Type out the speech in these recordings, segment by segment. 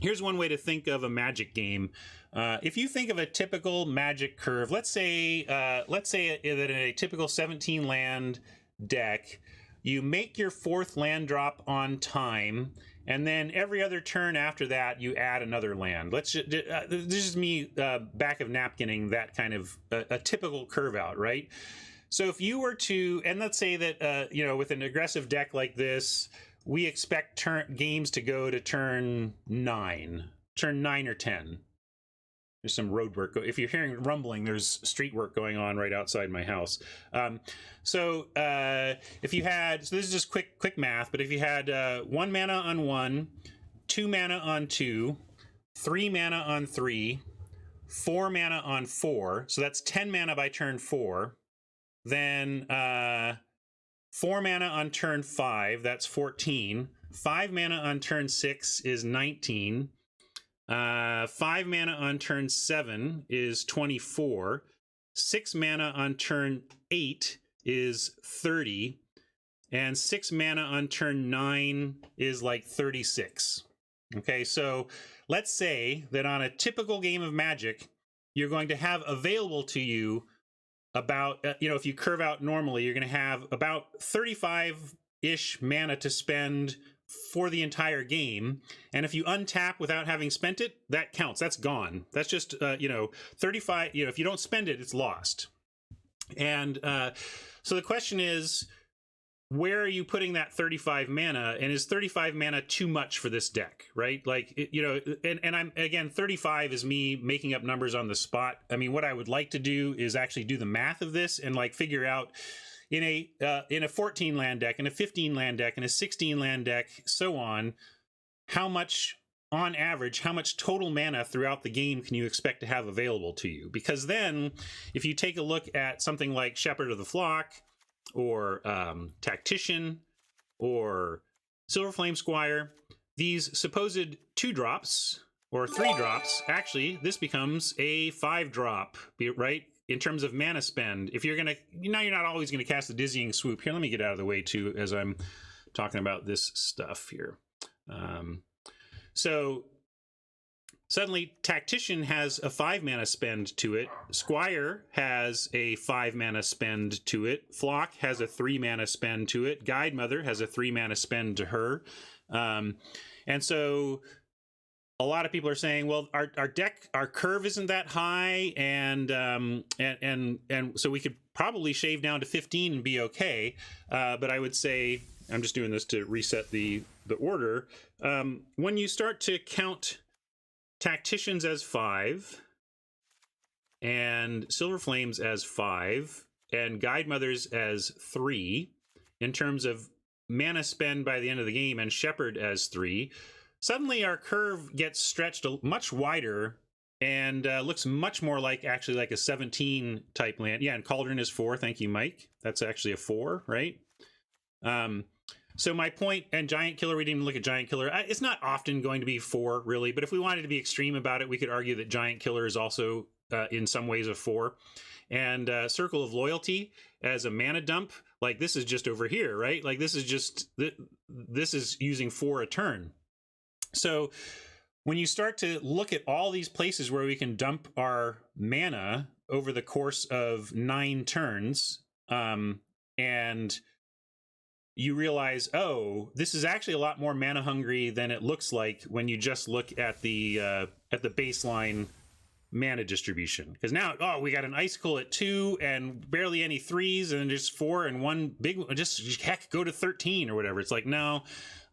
here's one way to think of a Magic game. If you think of a typical Magic curve, let's say that in a typical 17 land deck, you make your 4th land drop on time, and then every other turn after that, you add another land. This is me back of napkinning that kind of a typical curve out, right? So if you were to, and let's say that with an aggressive deck like this, we expect games to go to turn 9 or 10. There's some road work. If you're hearing rumbling, there's street work going on right outside my house. If you had, so this is just quick math, but if you had 1 mana on 1, 2 mana on 2, 3 mana on 3, 4 mana on 4, so that's 10 mana by turn 4, then 4 mana on turn 5, that's 14, 5 mana on turn 6 is 19, 5 mana on turn 7 is 24. 6 mana on turn 8 is 30. And 6 mana on turn 9 is like 36. Okay, so let's say that on a typical game of Magic, you're going to have available to you about, if you curve out normally, you're going to have about 35-ish mana to spend for the entire game, and if you untap without having spent it, that counts. That's gone. That's just 35. If you don't spend it, it's lost. And so the question is, where are you putting that 35 mana? And is 35 mana too much for this deck? Right? And I'm again, 35 is me making up numbers on the spot. I mean, what I would like to do is actually do the math of this and figure out, in a 14 land deck, in a 15 land deck, in a 16 land deck, so on, how much total mana throughout the game can you expect to have available to you? Because then, if you take a look at something like Shepherd of the Flock, or Tactician, or Silverflame Squire, these supposed 2-drops or 3-drops, actually, this becomes a 5-drop, right? In terms of mana spend, if you're not always gonna cast the Dizzying Swoop. Here, let me get out of the way too, as I'm talking about this stuff here. So suddenly, Tactician has a 5 mana spend to it. Squire has a 5 mana spend to it. Flock has a 3 mana spend to it. Guide Mother has a 3 mana spend to her. And so a lot of people are saying, well, our curve isn't that high, and so we could probably shave down to 15 and be okay. But I would say, I'm just doing this to reset the order. When you start to count Tacticians as 5, and Silverflames as 5, and Guide Mothers as 3, in terms of mana spend by the end of the game, and Shepherd as 3, suddenly our curve gets stretched much wider and looks much more like a 17 type land. Yeah, and Cauldron is 4. Thank you, Mike. That's actually a 4, right? So my point, and Giant Killer, we didn't even look at Giant Killer. It's not often going to be 4, really, but if we wanted to be extreme about it, we could argue that Giant Killer is also, in some ways, a 4. And Circle of Loyalty as a mana dump, this is just over here, right? This is using 4 a turn. So when you start to look at all these places where we can dump our mana over the course of 9 turns, and you realize, oh, this is actually a lot more mana hungry than it looks like when you just look at the baseline mana distribution. Because now, we got an Icicle at 2 and barely any 3s, and just 4 and 1 big, just heck, go to 13 or whatever. It's no,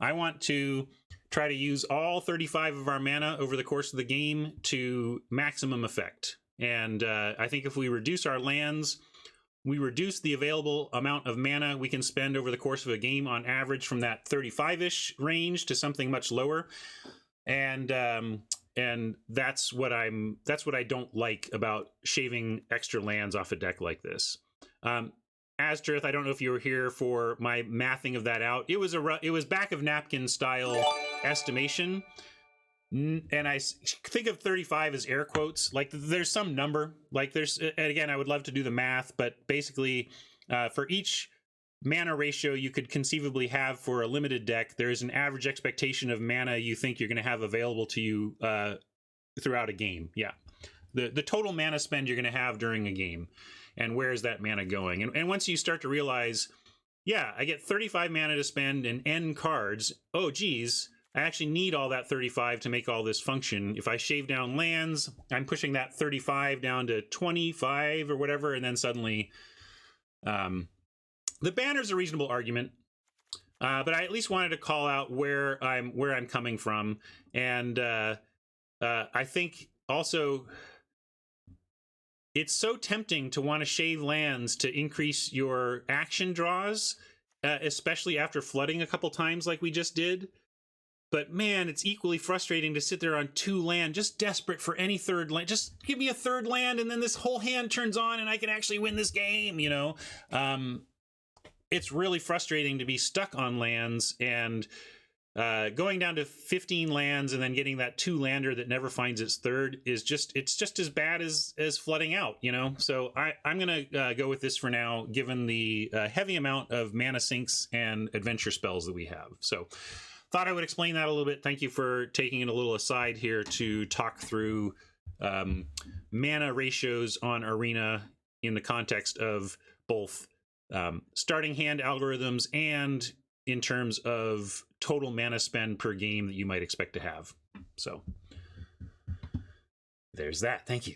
I want to try to use all 35 of our mana over the course of the game to maximum effect. And I think if we reduce our lands, we reduce the available amount of mana we can spend over the course of a game on average from that 35-ish range to something much lower. And that's what I don't like about shaving extra lands off a deck like this. Astrith, I don't know if you were here for my mathing of that out. It was back of napkin style estimation, and I think of 35 as air quotes. There's some number. And again, I would love to do the math, but basically, for each mana ratio you could conceivably have for a limited deck, there is an average expectation of mana you think you're going to have available to you throughout a game. Yeah. The total mana spend you're going to have during a game, and where is that mana going? And once you start to realize, yeah, I get 35 mana to spend and N cards. Oh, geez, I actually need all that 35 to make all this function. If I shave down lands, I'm pushing that 35 down to 25 or whatever, and then suddenly the banner's a reasonable argument. But I at least wanted to call out where I'm coming from, and I think also it's so tempting to want to shave lands to increase your action draws, especially after flooding a couple times like we just did. But man, it's equally frustrating to sit there on 2 land, just desperate for any third land. Just give me a third land, and then this whole hand turns on, and I can actually win this game. You know, it's really frustrating to be stuck on lands and going down to 15 lands and then getting that 2-lander that never finds its third is it's just as bad as flooding out, you know. So I'm gonna go with this for now, given the heavy amount of mana sinks and adventure spells that we have. So thought I would explain that a little bit. Thank you for taking it a little aside here to talk through mana ratios on Arena in the context of both starting hand algorithms and in terms of total mana spend per game that you might expect to have. So there's that. Thank you.